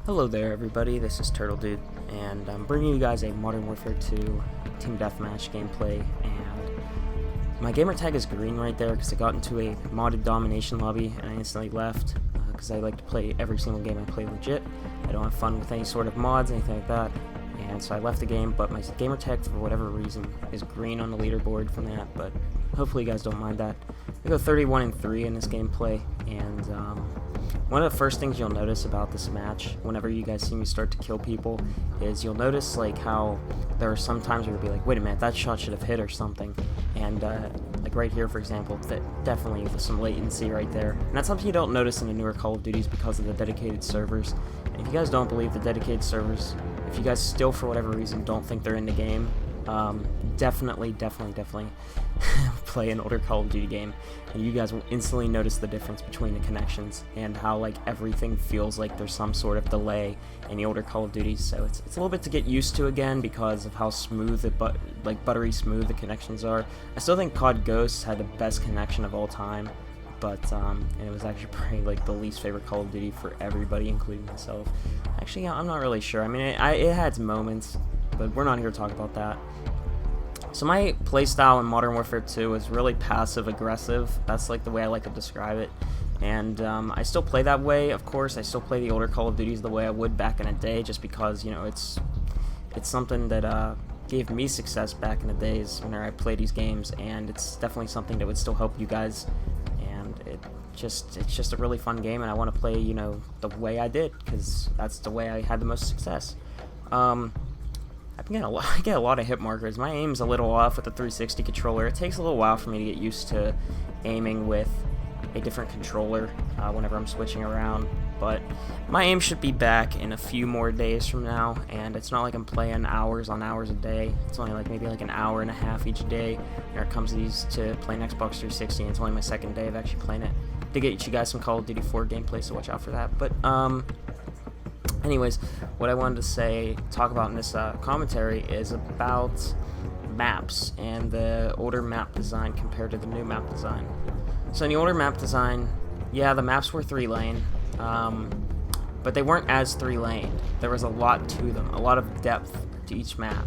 Hello there everybody, this is Turtle Dude, and I'm bringing you guys a Modern Warfare 2 Team Deathmatch gameplay, and my gamer tag is green right there because I got into a modded domination lobby and I instantly left because I like to play every single game I play legit. I don't have fun with any sort of mods, anything like that, and so I left the game, but my gamer tag for whatever reason is green on the leaderboard from that, but hopefully you guys don't mind that. I go 31-3 in this gameplay, and one of the first things you'll notice about this match, whenever you guys see me start to kill people, is you'll notice like how there are some times where you'll be like, wait a minute, that shot should have hit or something, and like right here, for example, that definitely with some latency right there, and that's something you don't notice in the newer Call of Duties because of the dedicated servers. And if you guys don't believe the dedicated servers, if you guys still for whatever reason don't think they're in the game, definitely play an older Call of Duty game, and you guys will instantly notice the difference between the connections and how like everything feels like there's some sort of delay in the older Call of Duties. So it's a little bit to get used to again because of how smooth buttery smooth the connections are. I still think COD Ghosts had the best connection of all time, but and it was actually probably like the least favorite Call of Duty for everybody, including myself. Actually, yeah, I'm not really sure. I mean, it had its moments, but we're not here to talk about that. So my playstyle in Modern Warfare 2 is really passive-aggressive. That's like the way I like to describe it. And I still play that way, of course. I still play the older Call of Duties the way I would back in the day, just because, you know, it's something that gave me success back in the days when I played these games, and it's definitely something that would still help you guys. And it's just a really fun game, and I want to play, you know, the way I did, because that's the way I had the most success. I get a lot of hit markers. My aim's a little off with the 360 controller. It takes a little while for me to get used to aiming with a different controller whenever I'm switching around. But my aim should be back in a few more days from now, and it's not like I'm playing hours on hours a day. It's only like maybe like an hour and a half each day when it comes to playing Xbox 360, and it's only my second day of actually playing it. To get you guys some Call of Duty 4 gameplay, so watch out for that. But anyways, what I wanted to talk about in this commentary is about maps and the older map design compared to the new map design. So in the older map design, yeah, the maps were 3-lane, but they weren't as 3-laned. There was a lot to them, a lot of depth to each map.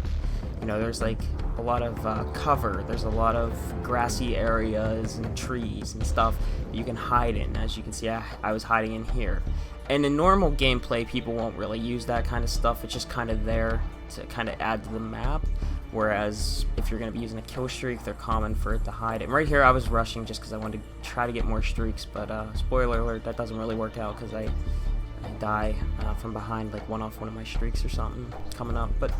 You know, there's like a lot of cover, there's a lot of grassy areas and trees and stuff that you can hide in. As you can see, I was hiding in here. And in normal gameplay, people won't really use that kind of stuff. It's just kind of there to kind of add to the map. Whereas if you're going to be using a kill streak, they're common for it to hide. And right here, I was rushing just because I wanted to try to get more streaks. But spoiler alert, that doesn't really work out because I die from behind, like one of my streaks or something coming up. But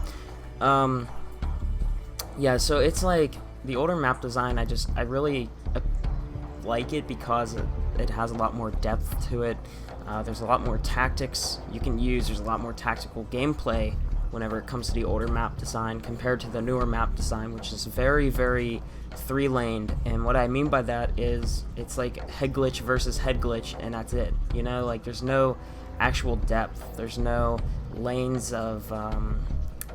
yeah, so it's like the older map design. I really like it because it has a lot more depth to it. There's a lot more tactics you can use. There's a lot more tactical gameplay whenever it comes to the older map design compared to the newer map design, which is very, very 3-laned. And what I mean by that is it's like head glitch versus head glitch, and that's it. You know, like there's no actual depth. There's no lanes of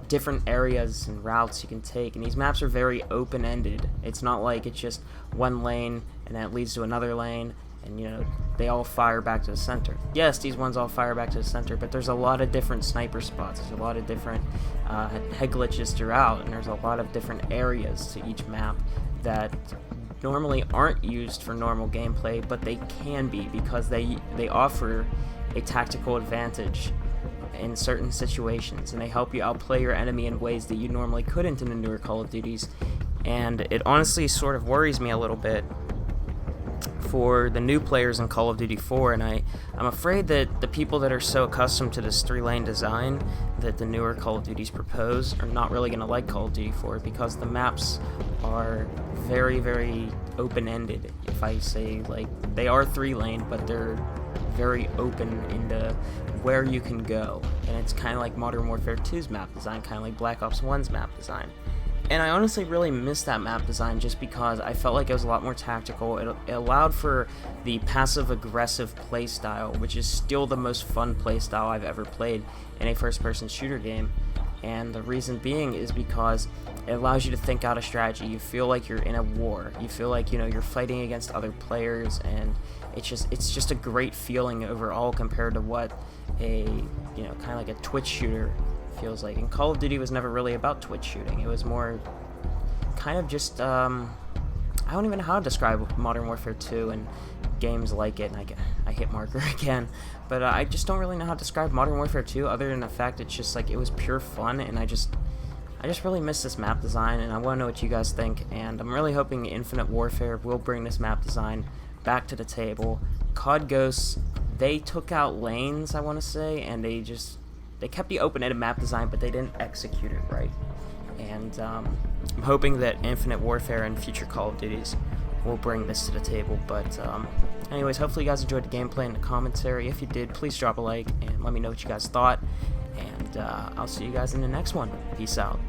different areas and routes you can take, and these maps are very open-ended. It's not like it's just one lane and then it leads to another lane, and you know, they all fire back to the center. Yes, these ones all fire back to the center, but there's a lot of different sniper spots. There's a lot of different head glitches throughout, and there's a lot of different areas to each map that normally aren't used for normal gameplay, but they can be because they offer a tactical advantage in certain situations, and they help you outplay your enemy in ways that you normally couldn't in the newer Call of Duties. And it honestly sort of worries me a little bit for the new players in Call of Duty 4, and I'm afraid that the people that are so accustomed to this 3-lane design that the newer Call of Duties propose are not really going to like Call of Duty 4 because the maps are very, very open-ended. If I say, like, they are 3-lane, but they're very open into where you can go, and it's kind of like Modern Warfare 2's map design, kind of like Black Ops 1's map design. And I honestly really missed that map design just because I felt like it was a lot more tactical. It allowed for the passive-aggressive playstyle, which is still the most fun playstyle I've ever played in a first-person shooter game. And the reason being is because it allows you to think out a strategy. You feel like you're in a war. You feel like, you know, you're fighting against other players, and it's just a great feeling overall compared to what a you know, kind of like a twitch shooter, feels like. And Call of Duty was never really about twitch shooting. It was more kind of just, I don't even know how to describe Modern Warfare 2 and games like it, and I hit marker again, but I just don't really know how to describe Modern Warfare 2 other than the fact it's just like, it was pure fun, and I just really miss this map design, and I want to know what you guys think, and I'm really hoping Infinite Warfare will bring this map design back to the table. COD Ghosts, they took out lanes, I want to say, and they kept the open-ended map design, but they didn't execute it right. And I'm hoping that Infinite Warfare and future Call of Duties will bring this to the table. But anyways, hopefully you guys enjoyed the gameplay and the commentary. If you did, please drop a like and let me know what you guys thought. And I'll see you guys in the next one. Peace out.